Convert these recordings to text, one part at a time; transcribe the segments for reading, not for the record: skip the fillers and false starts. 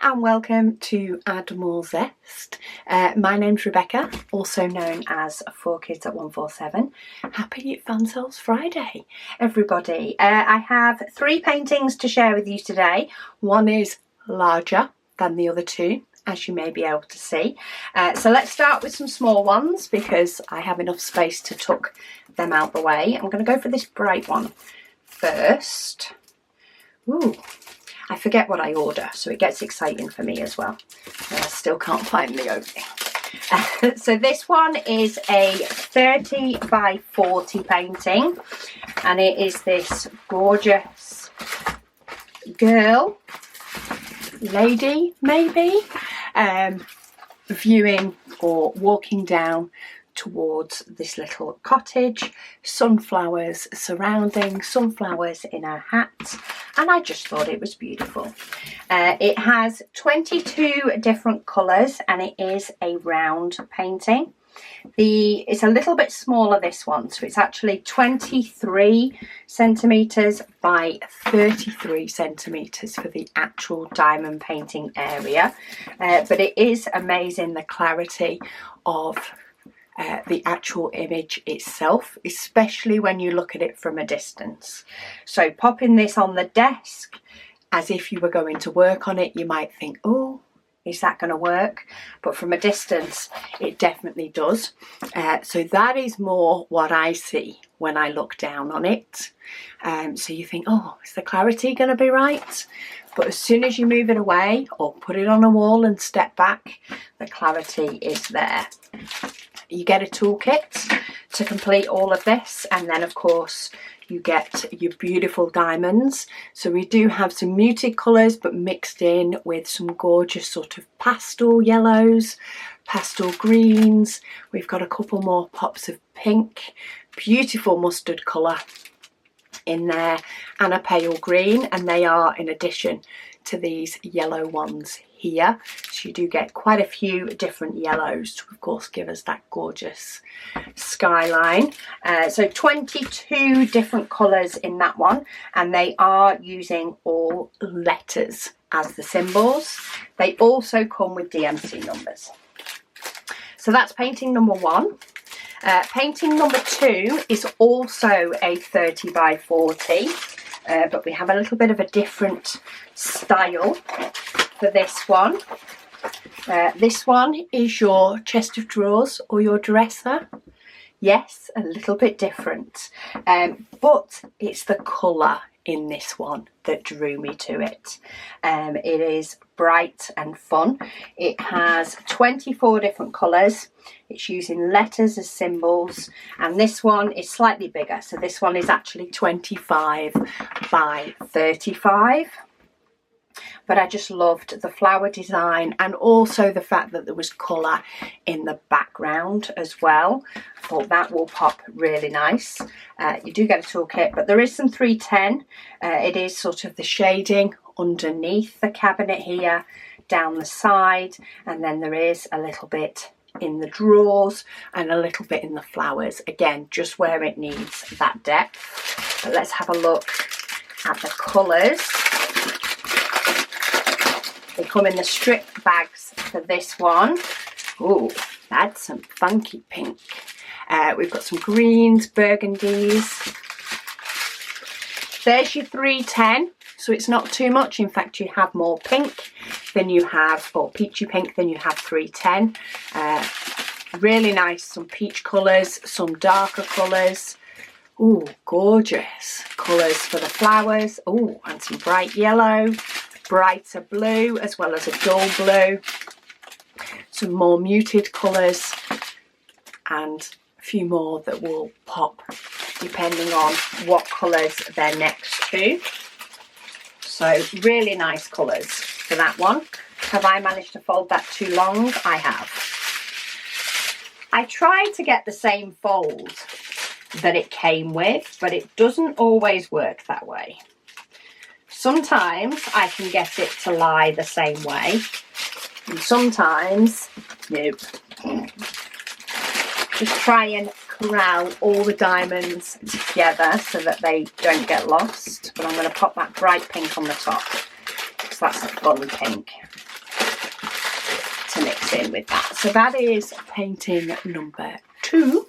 and welcome to Add More Zest. My name's Rebecca, also known as 4Kids at 147. Happy Fansells Friday, everybody. I have 3 paintings to share with you today. One is larger than the other 2, as you may be able to see. So let's start with some small ones because I have enough space to tuck them out the way. I'm going to go for this bright one first. Ooh. I forget what I order, so it gets exciting for me as well. I still can't find the opening. So this one is a 30 by 40 painting, and it is this gorgeous girl, lady maybe, viewing or walking down towards this little cottage, sunflowers surrounding, sunflowers in her hat, and I just thought it was beautiful. It has 22 different colours and it is a round painting. It's a little bit smaller, this one, so it's actually 23 centimetres by 33 centimetres for the actual diamond painting area, but it is amazing, the clarity of the actual image itself, especially when you look at it from a distance. So popping this on the desk as if you were going to work on it, you might think, oh, is that going to work? But from a distance, it definitely does. So that is more what I see when I look down on it. So you think, oh, is the clarity going to be right? But as soon as you move it away or put it on a wall and step back, the clarity is there. You get a toolkit to complete all of this, and then of course you get your beautiful diamonds. So we do have some muted colours but mixed in with some gorgeous sort of pastel yellows, pastel greens. We've got a couple more pops of pink, beautiful mustard colour in there, and a pale green, and they are in addition to these yellow ones here. So you do get quite a few different yellows to of course give us that gorgeous skyline. So 22 different colours in that one, and they are using all letters as the symbols. They also come with DMC numbers. So that's painting number 1. Painting number 2 is also a 30 by 40, but we have a little bit of a different style for this one. This one is your chest of drawers or your dresser. Yes, a little bit different, but it's the colour in this one that drew me to it. It is bright and fun. It has 24 different colours. It's using letters as symbols, and this one is slightly bigger. So this one is actually 25 by 35. But I just loved the flower design and also the fact that there was colour in the background as well. I thought that will pop really nice. You do get a toolkit, but there is some 310. It is sort of the shading underneath the cabinet here, down the side, and then there is a little bit in the drawers and a little bit in the flowers. Again, just where it needs that depth. But let's have a look at the colours. They come in the strip bags for this one. Ooh, that's some funky pink. We've got some greens, burgundies. There's your 310, so it's not too much. In fact, you have more pink than you have, or peachy pink than you have 310. Really nice, some peach colours, some darker colours. Ooh, gorgeous colours for the flowers. Ooh, and some bright yellow, brighter blue, as well as a dull blue. Some more muted colours, and a few more that will pop depending on what colours they're next to. So really nice colours for that one. Have I managed to fold that too long? I have. I tried to get the same fold that it came with, but it doesn't always work that way. Sometimes I can get it to lie the same way, and sometimes, nope. Just try and corral all the diamonds together so that they don't get lost. But I'm going to pop that bright pink on the top, because that's a fun pink. to mix in with that. So that is painting number 2.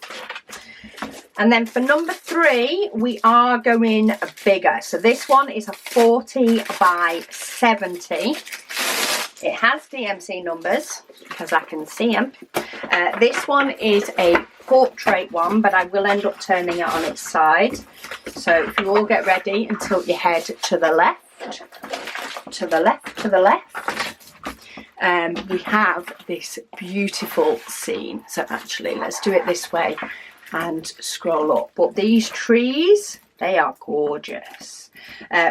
And then for number 3, we are going bigger. So this one is a 40 by 70. It has DMC numbers because I can see them. This one is a portrait one, but I will end up turning it on its side. So if you all get ready and tilt your head to the left, to the left, to the left. We have this beautiful scene. So actually, let's do it this way and scroll up. But these trees, they are gorgeous.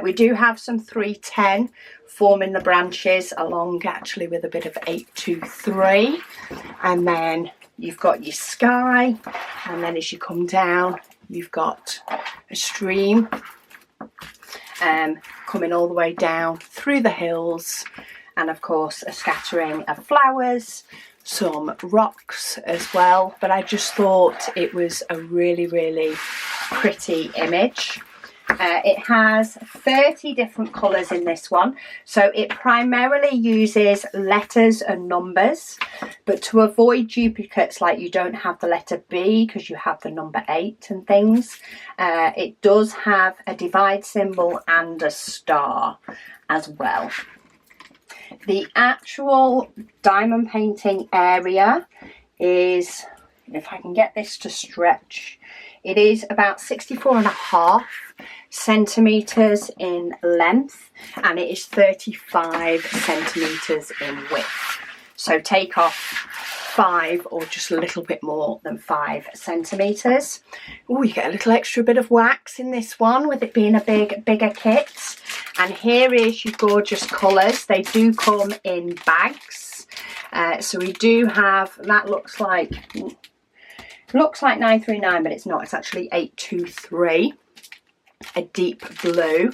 We do have some 310 forming the branches along actually with a bit of 823. And then you've got your sky. And then as you come down, you've got a stream coming all the way down through the hills. And of course, a scattering of flowers, some rocks as well. But I just thought it was a really, really pretty image. It has 30 different colours in this one. So it primarily uses letters and numbers. But to avoid duplicates, like you don't have the letter B because you have the number 8 and things, it does have a divide symbol and a star as well. The actual diamond painting area is, if I can get this to stretch, it is about 64.5 centimetres in length, and it is 35 centimetres in width. So take off 5 or just a little bit more than 5 centimetres. Oh, you get a little extra bit of wax in this one with it being a bigger kit. And here is your gorgeous colours. They do come in bags. So we do have, that looks like 939, but it's not. It's actually 823, a deep blue.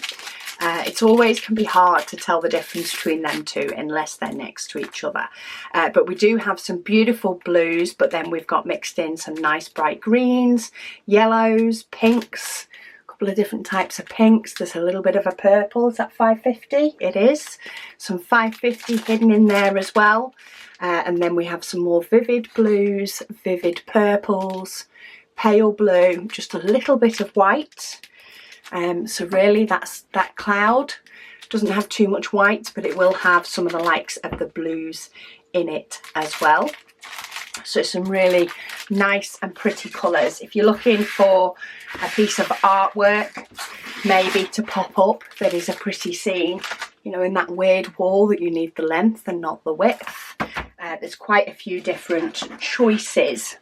It always can be hard to tell the difference between them two unless they're next to each other. But we do have some beautiful blues, but then we've got mixed in some nice bright greens, yellows, pinks, a couple of different types of pinks. There's a little bit of a purple. Is that 550? It is. Some 550 hidden in there as well. And then we have some more vivid blues, vivid purples, pale blue, just a little bit of white. So really that cloud doesn't have too much white, but it will have some of the likes of the blues in it as well. So some really nice and pretty colours. If you're looking for a piece of artwork maybe to pop up that is a pretty scene, you know, in that weird wall that you need the length and not the width, there's quite a few different choices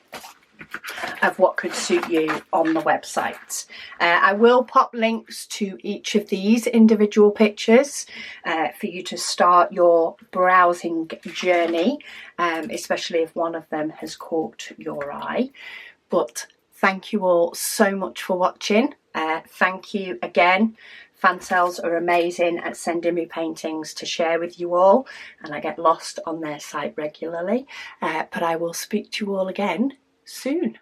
of what could suit you on the website. I will pop links to each of these individual pictures for you to start your browsing journey, especially if one of them has caught your eye. But thank you all so much for watching. Thank you again. Fansells are amazing at sending me paintings to share with you all, and I get lost on their site regularly. But I will speak to you all again soon.